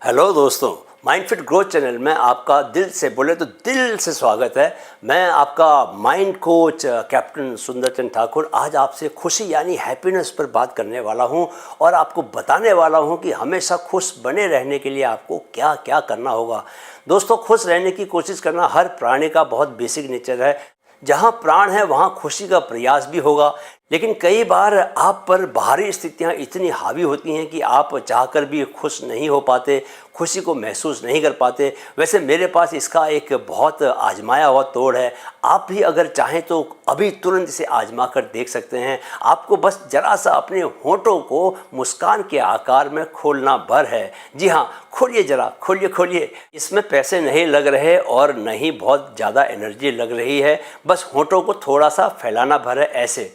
Hello दोस्तों, mind fit growth channel में आपका दिल से बोले तो दिल से स्वागत है। मैं आपका माइंड कोच कैप्टन सुंदरचंद ठाकुर आज आपसे खुशी यानी हैप्पीनेस पर बात करने वाला हूं और आपको बताने वाला हूं कि हमेशा खुश बने रहने के लिए आपको क्या क्या करना होगा। दोस्तों, खुश रहने की कोशिश करना हर प्राणी का बहुत बेसिक नेचर है। जहाँ प्राण है वहाँ खुशी का प्रयास भी होगा, लेकिन कई बार आप पर बाहरी स्थितियाँ इतनी हावी होती हैं कि आप चाहकर भी खुश नहीं हो पाते, खुशी को महसूस नहीं कर पाते। वैसे मेरे पास इसका एक बहुत आजमाया हुआ तोड़ है। आप भी अगर चाहें तो अभी तुरंत इसे आजमा कर देख सकते हैं। आपको बस ज़रा सा अपने होंठों को मुस्कान के आकार में खोलना भर है। जी हाँ, खोलिए, ज़रा खोलिए खोलिए। इसमें पैसे नहीं लग रहे और नहीं बहुत ज़्यादा एनर्जी लग रही है, बस होंठों को थोड़ा सा फैलाना भर है। ऐसे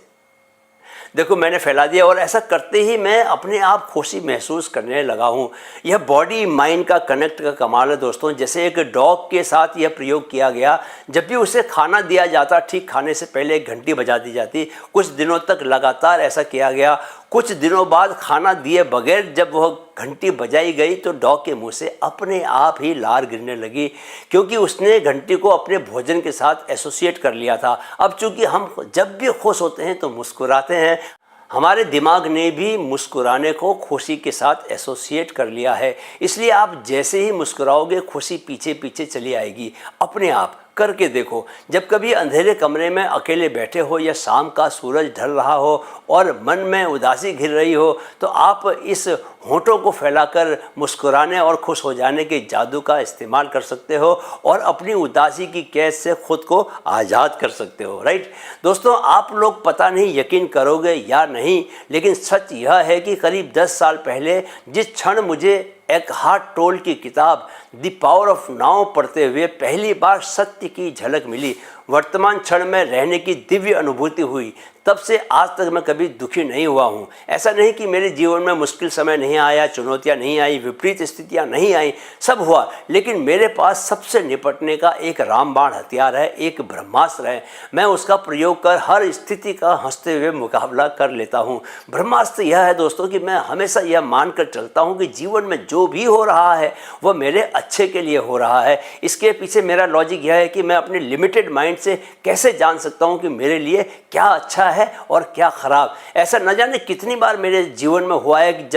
देखो, मैंने फैला दिया और ऐसा करते ही मैं अपने आप खुशी महसूस करने लगा हूँ। यह बॉडी माइंड का कनेक्ट का कमाल है दोस्तों। जैसे एक डॉग के साथ यह प्रयोग किया गया। जब भी उसे खाना दिया जाता, ठीक खाने से पहले एक घंटी बजा दी जाती। कुछ दिनों तक लगातार ऐसा किया गया। कुछ दिनों बाद खाना दिए बगैर जब वह घंटी बजाई गई तो डॉग के मुंह से अपने आप ही लार गिरने लगी, क्योंकि उसने घंटी को अपने भोजन के साथ एसोसिएट कर लिया था। अब चूंकि हम जब भी खुश होते हैं तो मुस्कुराते हैं, हमारे दिमाग ने भी मुस्कुराने को खुशी के साथ एसोसिएट कर लिया है। इसलिए आप जैसे ही मुस्कुराओगे खुशी पीछे पीछे चली आएगी। अपने आप करके देखो। जब कभी अंधेरे कमरे में अकेले बैठे हो या शाम का सूरज ढल रहा हो और मन में उदासी घिर रही हो, तो आप इस होंठों को फैलाकर मुस्कुराने और खुश हो जाने के जादू का इस्तेमाल कर सकते हो और अपनी उदासी की कैद से खुद को आज़ाद कर सकते हो। राइट दोस्तों, आप लोग पता नहीं यकीन करोगे या नहीं, लेकिन सच यह है कि करीब 10 साल पहले जिस क्षण मुझे एकहार्ट टोल की किताब द पावर ऑफ नाउ पढ़ते हुए पहली बार सत्य की झलक मिली, वर्तमान क्षण में रहने की दिव्य अनुभूति हुई, तब से आज तक मैं कभी दुखी नहीं हुआ हूँ। ऐसा नहीं कि मेरे जीवन में मुश्किल समय नहीं आया, चुनौतियाँ नहीं आई, विपरीत स्थितियाँ नहीं आई, सब हुआ, लेकिन मेरे पास सबसे निपटने का एक रामबाण हथियार है, एक ब्रह्मास्त्र है। मैं उसका प्रयोग कर हर स्थिति का हंसते हुए मुकाबला कर लेता हूँ। ब्रह्मास्त्र यह है दोस्तों कि मैं हमेशा यह मानकर चलता हूँ कि जीवन में जो भी हो रहा है वह मेरे अच्छे के लिए हो रहा है। इसके पीछे मेरा लॉजिक यह है कि मैं अपने लिमिटेड माइंड से कैसे जान सकता हूँ कि मेरे लिए क्या अच्छा है और क्या खराब। ऐसा न जाने कितनी बार मेरे जीवन में हुआ है कि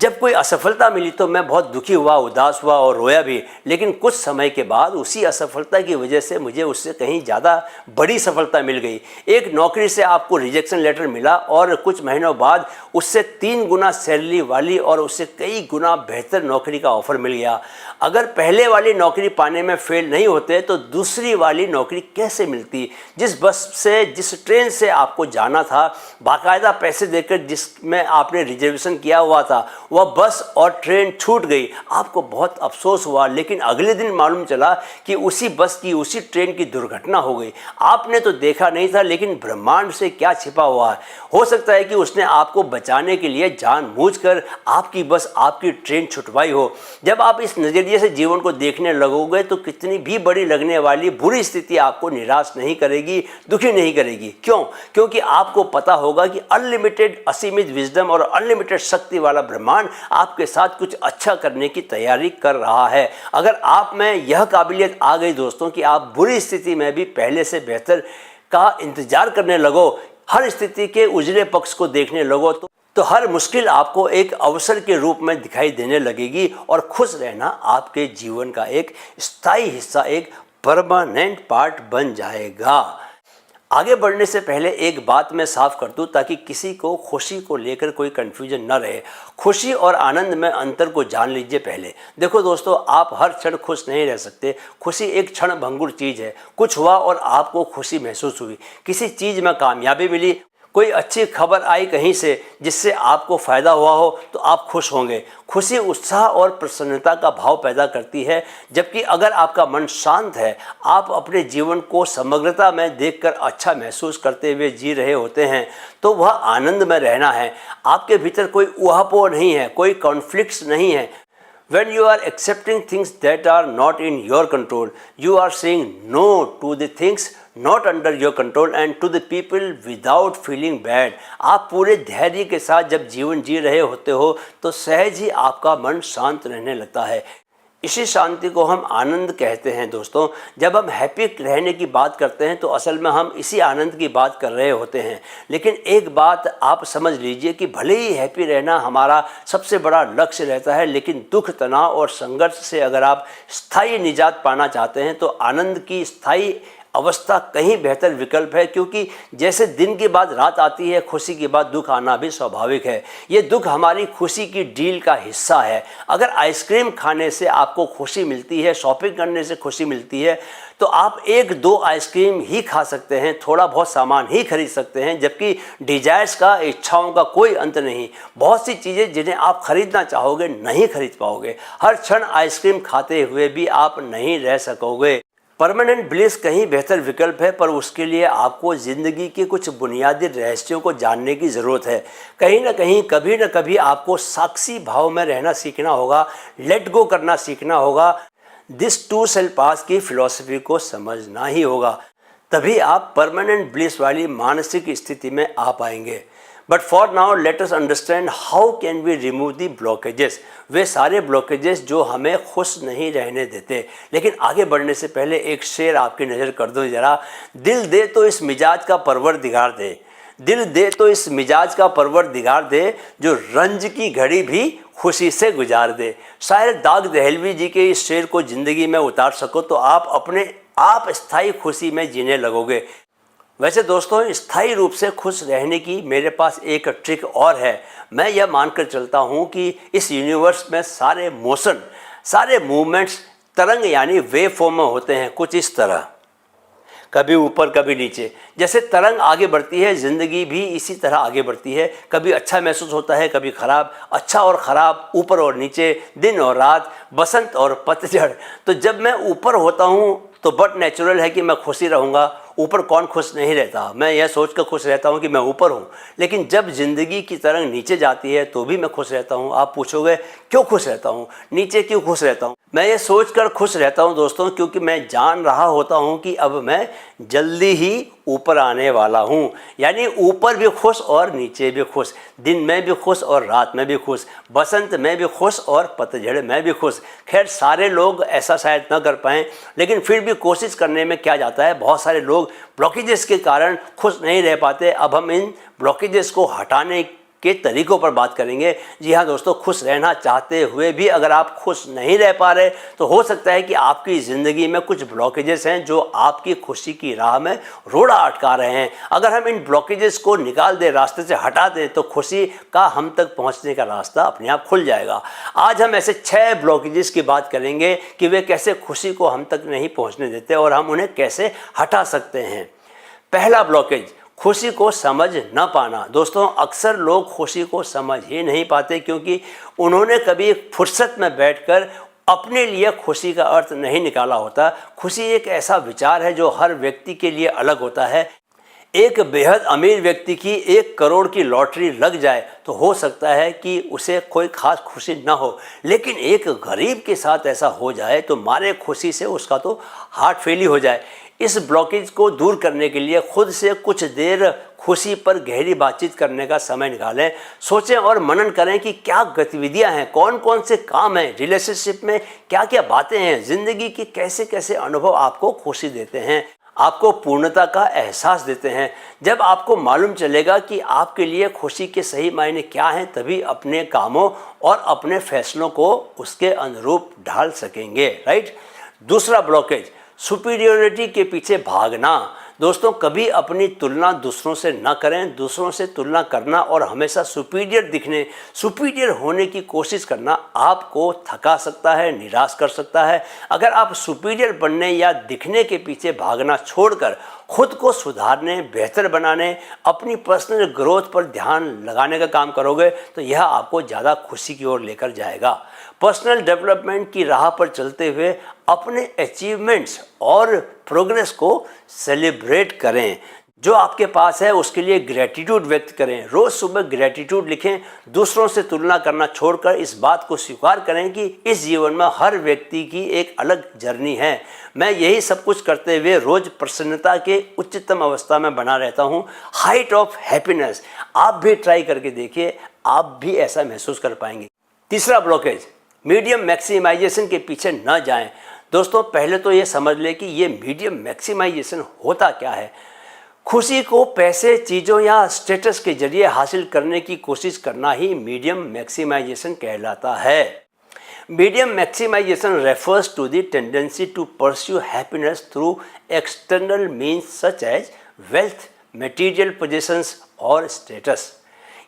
जब कोई असफलता मिली तो मैं बहुत दुखी हुआ, उदास हुआ और रोया भी, लेकिन कुछ समय के बाद उसी असफलता की वजह से मुझे उससे कहीं ज़्यादा बड़ी सफलता मिल गई। एक नौकरी से आपको रिजेक्शन लेटर मिला और कुछ महीनों बाद उससे 3 गुना सैलरी वाली और उससे कई गुना बेहतर नौकरी का ऑफर मिल गया। अगर पहले वाली नौकरी पाने में फेल नहीं होते तो दूसरी वाली नौकरी कैसे मिलती? जिस बस से, जिस ट्रेन से आपको जाना था, बाकायदा पैसे देकर जिसमें आपने रिजर्वेशन किया हुआ था, वह बस और ट्रेन छूट गई। आपको बहुत अफसोस हुआ, लेकिन अगले दिन मालूम चला कि उसी बस की, उसी ट्रेन की दुर्घटना हो गई। आपने तो देखा नहीं था, लेकिन ब्रह्मांड से क्या छिपा हुआ है। हो सकता है कि उसने आपको बचाने के लिए जानबूझकर आपकी बस, आपकी ट्रेन छुटवाई हो। जब आप इस नज़रिए से जीवन को देखने लगोगे तो कितनी भी बड़ी लगने वाली बुरी स्थिति आपको निराश नहीं करेगी, दुखी नहीं करेगी। क्यों? क्योंकि आपको पता होगा कि अनलिमिटेड, असीमित विजडम और अनलिमिटेड शक्ति वाला ब्रह्मांड आपके साथ कुछ अच्छा करने की तैयारी कर रहा है। अगर आप में यह काबिलियत आ गई दोस्तों कि आप बुरी स्थिति में भी पहले से बेहतर का इंतजार करने लगो, हर स्थिति के उजले पक्ष को देखने लगो, तो हर मुश्किल आपको एक अवसर के रूप में दिखाई देने लगेगी और खुश रहना आपके जीवन का एक स्थायी हिस्सा, एक परमानेंट पार्ट बन जाएगा। आगे बढ़ने से पहले एक बात मैं साफ कर दूं ताकि किसी को खुशी को लेकर कोई कन्फ्यूजन न रहे। खुशी और आनंद में अंतर को जान लीजिए पहले। देखो दोस्तों, आप हर क्षण खुश नहीं रह सकते। खुशी एक क्षण भंगुर चीज़ है। कुछ हुआ और आपको खुशी महसूस हुई, किसी चीज़ में कामयाबी मिली, कोई अच्छी खबर आई कहीं से जिससे आपको फ़ायदा हुआ हो, तो आप खुश होंगे। खुशी उत्साह और प्रसन्नता का भाव पैदा करती है, जबकि अगर आपका मन शांत है, आप अपने जीवन को समग्रता में देखकर अच्छा महसूस करते हुए जी रहे होते हैं, तो वह आनंद में रहना है। आपके भीतर कोई ऊहापोह नहीं है, कोई कॉन्फ्लिक्ट्स नहीं है। When you are accepting things that are not in your control, you are saying no to the things not under your control and to the people without feeling bad. आप पूरे धैर्य के साथ जब जीवन जी रहे होते हो तो सहज ही आपका मन शांत रहने लगता है। इसी शांति को हम आनंद कहते हैं दोस्तों। जब हम हैप्पी रहने की बात करते हैं तो असल में हम इसी आनंद की बात कर रहे होते हैं। लेकिन एक बात आप समझ लीजिए कि भले ही हैप्पी रहना हमारा सबसे बड़ा लक्ष्य रहता है, लेकिन दुख, तनाव और संघर्ष से अगर आप स्थायी निजात पाना चाहते हैं तो आनंद की स्थायी अवस्था कहीं बेहतर विकल्प है, क्योंकि जैसे दिन के बाद रात आती है, खुशी के बाद दुख आना भी स्वाभाविक है। ये दुख हमारी खुशी की डील का हिस्सा है। अगर आइसक्रीम खाने से आपको खुशी मिलती है, शॉपिंग करने से खुशी मिलती है, तो आप 1-2 आइसक्रीम ही खा सकते हैं, थोड़ा बहुत सामान ही खरीद सकते हैं, जबकि डिजायर्स का, इच्छाओं का कोई अंत नहीं। बहुत सी चीज़ें जिन्हें आप खरीदना चाहोगे नहीं खरीद पाओगे। हर क्षण आइसक्रीम खाते हुए भी आप नहीं रह सकोगे। परमानेंट ब्लिस कहीं बेहतर विकल्प है, पर उसके लिए आपको ज़िंदगी के कुछ बुनियादी रहस्यों को जानने की ज़रूरत है। कहीं ना कहीं, कभी ना कभी आपको साक्षी भाव में रहना सीखना होगा, लेट गो करना सीखना होगा। दिस टू शैल पास की फिलॉसफी को समझना ही होगा, तभी आप परमानेंट ब्लिस वाली मानसिक स्थिति में आ पाएंगे। But for now let us understand how can we remove the blockages, वे सारे ब्लॉकेजेस जो हमें खुश नहीं रहने देते। लेकिन आगे बढ़ने से पहले एक शेर आपकी नज़र कर दो ज़रा। दिल दे तो इस मिजाज का परवरदिगार दे, दिल दे तो इस मिजाज का परवरदिगार दे, जो रंज की घड़ी भी खुशी से गुजार दे। शायद दाग दहलवी जी के इस शेर को ज़िंदगी में उतार सको तो आप अपने आप स्थायी खुशी में जीने लगोगे। वैसे दोस्तों, स्थायी रूप से खुश रहने की मेरे पास एक ट्रिक और है। मैं यह मानकर चलता हूँ कि इस यूनिवर्स में सारे मोशन, सारे मूवमेंट्स तरंग यानी वेव फॉर्म में होते हैं, कुछ इस तरह, कभी ऊपर कभी नीचे। जैसे तरंग आगे बढ़ती है, ज़िंदगी भी इसी तरह आगे बढ़ती है। कभी अच्छा महसूस होता है, कभी ख़राब, अच्छा और ख़राब, ऊपर और नीचे, दिन और रात, बसंत और पतझड़। तो जब मैं ऊपर होता हूँ तो बट नेचुरल है कि मैं खुश ही रहूँगा। ऊपर कौन खुश नहीं रहता, मैं यह सोचकर खुश रहता हूँ कि मैं ऊपर हूँ। लेकिन जब ज़िंदगी की तरंग नीचे जाती है तो भी मैं खुश रहता हूँ। आप पूछोगे क्यों खुश रहता हूँ, नीचे क्यों खुश रहता हूँ? मैं ये सोचकर खुश रहता हूँ दोस्तों, क्योंकि मैं जान रहा होता हूँ कि अब मैं जल्दी ही ऊपर आने वाला हूँ। यानी ऊपर भी खुश और नीचे भी खुश, दिन में भी खुश और रात में भी खुश, बसंत में भी खुश और पतझड़ में भी खुश। खैर, सारे लोग ऐसा शायद न कर पाएँ, लेकिन फिर भी कोशिश करने में क्या जाता है। बहुत सारे लोग ब्लॉकेजेस के कारण खुश नहीं रह पाते। अब हम इन ब्लॉकेजेस को हटाने के तरीकों पर बात करेंगे। जी हाँ दोस्तों, खुश रहना चाहते हुए भी अगर आप खुश नहीं रह पा रहे तो हो सकता है कि आपकी ज़िंदगी में कुछ ब्लॉकेजेस हैं जो आपकी खुशी की राह में रोड़ा अटका रहे हैं। अगर हम इन ब्लॉकेजेस को निकाल दें, रास्ते से हटा दें, तो खुशी का हम तक पहुंचने का रास्ता अपने आप खुल जाएगा। आज हम ऐसे 6 ब्लॉकेजेस की बात करेंगे कि वे कैसे खुशी को हम तक नहीं पहुँचने देते और हम उन्हें कैसे हटा सकते हैं। पहला ब्लॉकेज, खुशी को समझ न पाना। दोस्तों, अक्सर लोग खुशी को समझ ही नहीं पाते क्योंकि उन्होंने कभी फुर्सत में बैठकर अपने लिए खुशी का अर्थ नहीं निकाला होता। खुशी एक ऐसा विचार है जो हर व्यक्ति के लिए अलग होता है। एक बेहद अमीर व्यक्ति की 1 करोड़ की लॉटरी लग जाए तो हो सकता है कि उसे कोई खास खुशी न हो, लेकिन एक गरीब के साथ ऐसा हो जाए तो मारे खुशी से उसका तो हार्ट फेल ही हो जाए। इस ब्लॉकेज को दूर करने के लिए खुद से कुछ देर खुशी पर गहरी बातचीत करने का समय निकालें। सोचें और मनन करें कि क्या गतिविधियां हैं, कौन कौन से काम हैं, रिलेशनशिप में क्या क्या बातें हैं, ज़िंदगी के कैसे कैसे अनुभव आपको खुशी देते हैं, आपको पूर्णता का एहसास देते हैं। जब आपको मालूम चलेगा कि आपके लिए खुशी के सही मायने क्या हैं, तभी अपने कामों और अपने फैसलों को उसके अनुरूप ढाल सकेंगे। राइट। दूसरा ब्लॉकेज, सुपीरियरिटी के पीछे भागना। दोस्तों, कभी अपनी तुलना दूसरों से न करें। दूसरों से तुलना करना और हमेशा सुपीरियर दिखने, सुपीरियर होने की कोशिश करना आपको थका सकता है, निराश कर सकता है। अगर आप सुपीरियर बनने या दिखने के पीछे भागना छोड़कर खुद को सुधारने, बेहतर बनाने, अपनी पर्सनल ग्रोथ पर ध्यान लगाने का काम करोगे तो यह आपको ज़्यादा खुशी की ओर लेकर जाएगा। पर्सनल डेवलपमेंट की राह पर चलते हुए अपने अचीवमेंट्स और प्रोग्रेस को सेलिब्रेट करें। जो आपके पास है उसके लिए ग्रेटिट्यूड व्यक्त करें। रोज़ सुबह ग्रेटिट्यूड लिखें। दूसरों से तुलना करना छोड़कर इस बात को स्वीकार करें कि इस जीवन में हर व्यक्ति की एक अलग जर्नी है। मैं यही सब कुछ करते हुए रोज़ प्रसन्नता के उच्चतम अवस्था में बना रहता हूँ, हाइट ऑफ हैप्पीनेस। आप भी ट्राई करके देखिए, आप भी ऐसा महसूस कर पाएंगे। तीसरा ब्लॉकेज, मीडियम मैक्सिमाइजेशन के पीछे न जाएं। दोस्तों, पहले तो ये समझ लें कि ये मीडियम मैक्सिमाइजेशन होता क्या है। खुशी को पैसे, चीज़ों या स्टेटस के जरिए हासिल करने की कोशिश करना ही मीडियम मैक्सिमाइजेशन कहलाता है। Medium maximization refers to the tendency to pursue happiness through external means such as wealth, material possessions और स्टेटस।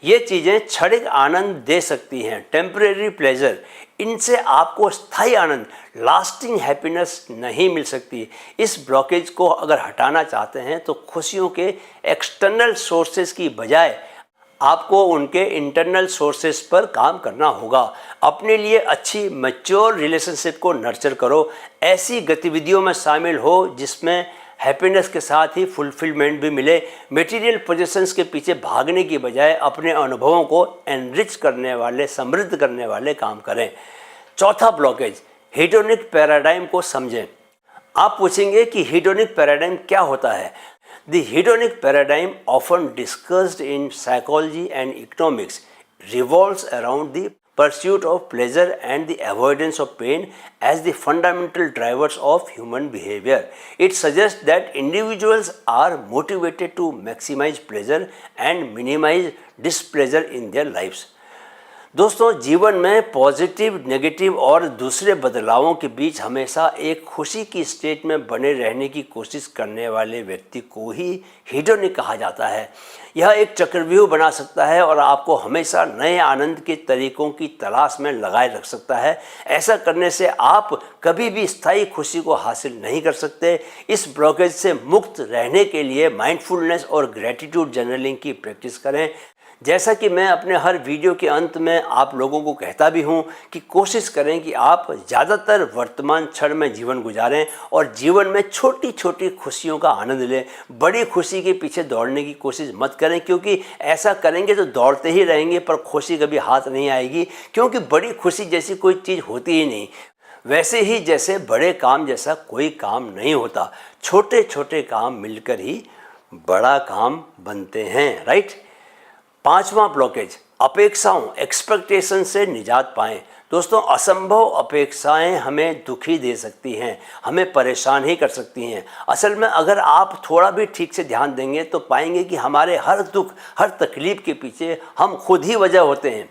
ये चीज़ें क्षणिक आनंद दे सकती हैं, टेम्परेरी प्लेजर। इनसे आपको स्थायी आनंद, लास्टिंग हैप्पीनेस नहीं मिल सकती। इस ब्लॉकेज को अगर हटाना चाहते हैं तो खुशियों के एक्सटर्नल सोर्सेज की बजाय आपको उनके इंटरनल सोर्सेज पर काम करना होगा। अपने लिए अच्छी मैच्योर रिलेशनशिप को नर्चर करो। ऐसी गतिविधियों में शामिल हो जिसमें हैप्पीनेस के साथ ही फुलफिलमेंट भी मिले। मटेरियल पोजीशंस के पीछे भागने की बजाय अपने अनुभवों को एनरिच करने वाले, समृद्ध करने वाले काम करें। चौथा ब्लॉकेज, हेडोनिक पैराडाइम को समझें। आप पूछेंगे कि हेडोनिक पैराडाइम क्या होता है। The hedonic paradigm often discussed in psychology and economics revolves around the pursuit of pleasure and the avoidance of pain as the fundamental drivers of human behavior. It suggests that individuals are motivated to maximize pleasure and minimize displeasure in their lives. दोस्तों, जीवन में positive, negative और दूसरे बदलावों के बीच हमेशा एक खुशी की स्टेट में बने रहने की कोशिश करने वाले व्यक्ति को ही हेडोनिक कहा जाता है। यह एक चक्रव्यूह बना सकता है और आपको हमेशा नए आनंद के तरीकों की तलाश में लगाए रख सकता है। ऐसा करने से आप कभी भी स्थायी खुशी को हासिल नहीं कर सकते। इस ब्लॉकेज से मुक्त रहने के लिए माइंडफुलनेस और ग्रेटिट्यूड जर्नलिंग की प्रैक्टिस करें। जैसा कि मैं अपने हर वीडियो के अंत में आप लोगों को कहता भी हूं कि कोशिश करें कि आप ज़्यादातर वर्तमान क्षण में जीवन गुजारें और जीवन में छोटी छोटी खुशियों का आनंद लें। बड़ी खुशी के पीछे दौड़ने की कोशिश मत करें, क्योंकि ऐसा करेंगे तो दौड़ते ही रहेंगे पर खुशी कभी हाथ नहीं आएगी, क्योंकि बड़ी खुशी जैसी कोई चीज़ होती ही नहीं। वैसे ही जैसे बड़े काम जैसा कोई काम नहीं होता, छोटे छोटे काम मिलकर ही बड़ा काम बनते हैं, राइट। पांचवा ब्लॉकेज, अपेक्षाओं, एक्सपेक्टेशन से निजात पाएं। दोस्तों, असंभव अपेक्षाएं हमें दुखी दे सकती हैं, हमें परेशान ही कर सकती हैं। असल में अगर आप थोड़ा भी ठीक से ध्यान देंगे तो पाएंगे कि हमारे हर दुख, हर तकलीफ के पीछे हम खुद ही वजह होते हैं।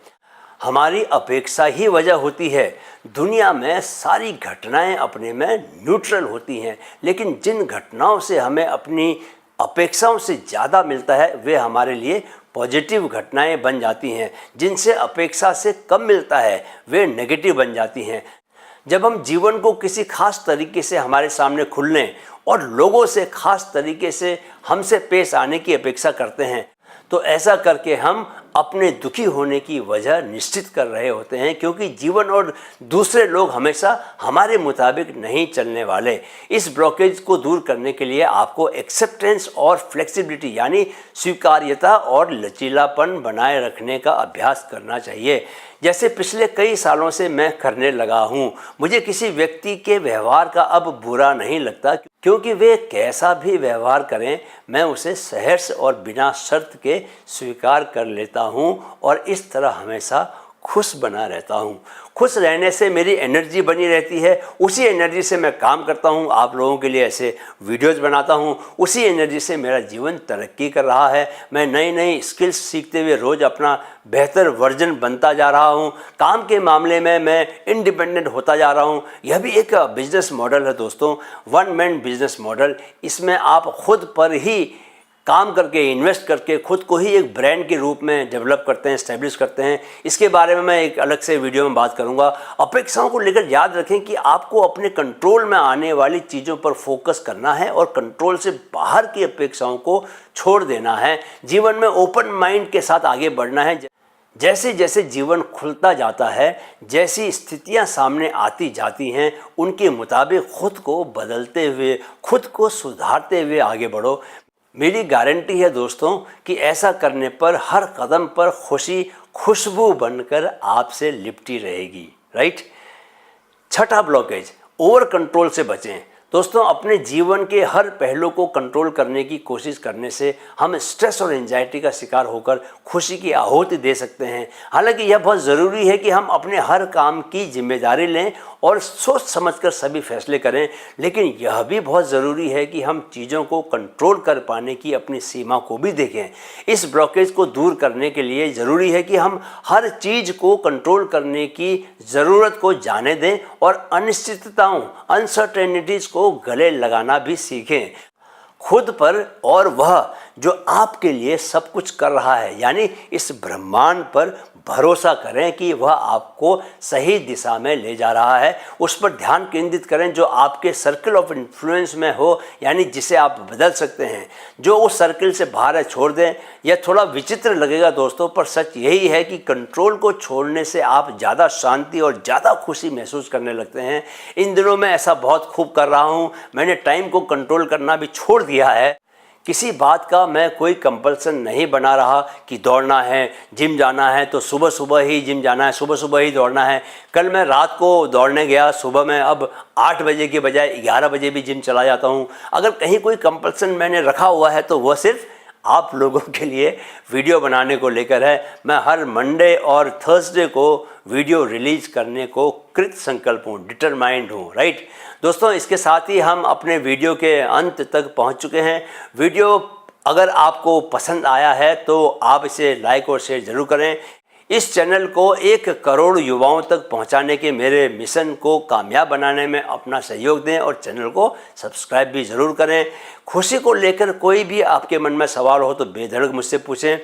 हमारी अपेक्षा ही वजह होती है। दुनिया में सारी घटनाएं अपने में न्यूट्रल होती हैं, लेकिन जिन घटनाओं से हमें अपनी अपेक्षाओं से ज़्यादा मिलता है वे हमारे लिए पॉजिटिव घटनाएं बन जाती हैं। जिनसे अपेक्षा से कम मिलता है वे नेगेटिव बन जाती हैं। जब हम जीवन को किसी खास तरीके से हमारे सामने खुलने और लोगों से खास तरीके से हमसे पेश आने की अपेक्षा करते हैं तो ऐसा करके हम अपने दुखी होने की वजह निश्चित कर रहे होते हैं, क्योंकि जीवन और दूसरे लोग हमेशा हमारे मुताबिक नहीं चलने वाले। इस ब्लॉकेज को दूर करने के लिए आपको एक्सेप्टेंस और फ्लेक्सिबिलिटी यानी स्वीकार्यता और लचीलापन बनाए रखने का अभ्यास करना चाहिए, जैसे पिछले कई सालों से मैं करने लगा हूँ। मुझे किसी व्यक्ति के व्यवहार का अब बुरा नहीं लगता, क्योंकि वे कैसा भी व्यवहार करें मैं उसे सहर्ष और बिना शर्त के स्वीकार कर लेता हूँ और इस तरह हमेशा खुश बना रहता हूँ। खुश रहने से मेरी एनर्जी बनी रहती है, उसी एनर्जी से मैं काम करता हूँ, आप लोगों के लिए ऐसे वीडियोज़ बनाता हूँ, उसी एनर्जी से मेरा जीवन तरक्की कर रहा है। मैं नई नई स्किल्स सीखते हुए रोज़ अपना बेहतर वर्जन बनता जा रहा हूँ। काम के मामले में मैं इंडिपेंडेंट होता जा रहा हूँ। यह भी एक बिजनेस मॉडल है दोस्तों, वन मैन बिजनेस मॉडल। इसमें आप खुद पर ही काम करके, इन्वेस्ट करके खुद को ही एक ब्रांड के रूप में डेवलप करते हैं, एस्टेब्लिश करते हैं। इसके बारे में मैं एक अलग से वीडियो में बात करूंगा। अपेक्षाओं को लेकर याद रखें कि आपको अपने कंट्रोल में आने वाली चीज़ों पर फोकस करना है और कंट्रोल से बाहर की अपेक्षाओं को छोड़ देना है। जीवन में ओपन माइंड के साथ आगे बढ़ना है। जैसे जैसे जीवन खुलता जाता है, जैसी स्थितियां सामने आती जाती हैं, उनके मुताबिक खुद को बदलते हुए, खुद को सुधारते हुए आगे बढ़ो। मेरी गारंटी है दोस्तों कि ऐसा करने पर हर कदम पर खुशी खुशबू बनकर आपसे लिपटी रहेगी, राइट। छठा ब्लॉकेज, ओवर कंट्रोल से बचें। दोस्तों, अपने जीवन के हर पहलू को कंट्रोल करने की कोशिश करने से हम स्ट्रेस और एंजाइटी का शिकार होकर खुशी की आहुति दे सकते हैं। हालांकि यह बहुत ज़रूरी है कि हम अपने हर काम की जिम्मेदारी लें और सोच समझकर सभी फैसले करें, लेकिन यह भी बहुत ज़रूरी है कि हम चीज़ों को कंट्रोल कर पाने की अपनी सीमा को भी देखें। इस ब्लॉकेज को दूर करने के लिए ज़रूरी है कि हम हर चीज़ को कंट्रोल करने की ज़रूरत को जाने दें और अनिश्चितताओं, अनसर्टेनिटीज़ को गले लगाना भी सीखें खुद पर और वह जो आपके लिए सब कुछ कर रहा है, यानी इस ब्रह्मांड पर भरोसा करें कि वह आपको सही दिशा में ले जा रहा है। उस पर ध्यान केंद्रित करें जो आपके सर्कल ऑफ इन्फ्लुएंस में हो, यानी जिसे आप बदल सकते हैं। जो उस सर्कल से बाहर है छोड़ दें। यह थोड़ा विचित्र लगेगा दोस्तों, पर सच यही है कि कंट्रोल को छोड़ने से आप ज़्यादा शांति और ज़्यादा खुशी महसूस करने लगते हैं। इन दिनों मैं ऐसा बहुत खूब कर रहा हूँ। मैंने टाइम को कंट्रोल करना भी छोड़ दिया है। किसी बात का मैं कोई कंपल्सन नहीं बना रहा कि दौड़ना है, जिम जाना है तो सुबह सुबह ही जिम जाना है, सुबह सुबह ही दौड़ना है। कल मैं रात को दौड़ने गया, सुबह मैं अब 8 बजे के बजाय 11 बजे भी जिम चला जाता हूँ। अगर कहीं कोई कंपल्सन मैंने रखा हुआ है तो वह सिर्फ आप लोगों के लिए वीडियो बनाने को लेकर है। मैं हर मंडे और थर्सडे को वीडियो रिलीज करने को कृत संकल्प हूँ, डिटरमाइंड हूँ, राइट। दोस्तों, इसके साथ ही हम अपने वीडियो के अंत तक पहुँच चुके हैं। वीडियो अगर आपको पसंद आया है तो आप इसे लाइक और शेयर ज़रूर करें। इस चैनल को 1 करोड़ युवाओं तक पहुंचाने के मेरे मिशन को कामयाब बनाने में अपना सहयोग दें और चैनल को सब्सक्राइब भी ज़रूर करें। खुशी को लेकर कोई भी आपके मन में सवाल हो तो बेधड़क मुझसे पूछें।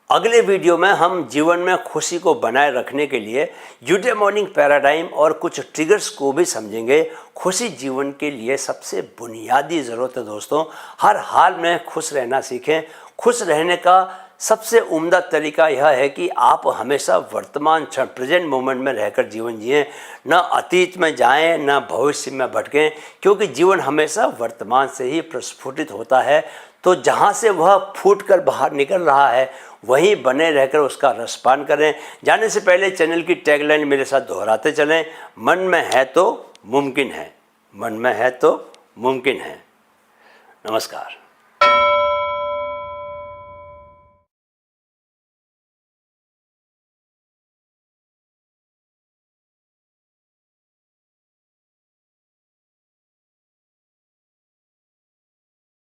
अगले वीडियो में हम जीवन में खुशी को बनाए रखने के लिए यूडेमोनिक पैराडाइम और कुछ ट्रिगर्स को भी समझेंगे। खुशी जीवन के लिए सबसे बुनियादी ज़रूरत है दोस्तों। हर हाल में खुश रहना सीखें। खुश रहने का सबसे उम्दा तरीका यह है कि आप हमेशा वर्तमान क्षण, प्रेजेंट मोमेंट में रहकर जीवन जिएं। न अतीत में जाएं, न भविष्य में भटकें, क्योंकि जीवन हमेशा वर्तमान से ही प्रस्फुटित होता है। तो जहाँ से वह फूटकर बाहर निकल रहा है वहीं बने रहकर उसका रसपान करें। जाने से पहले चैनल की टैगलाइन मेरे साथ दोहराते चलें, मन में है तो मुमकिन है, मन में है तो मुमकिन है। नमस्कार।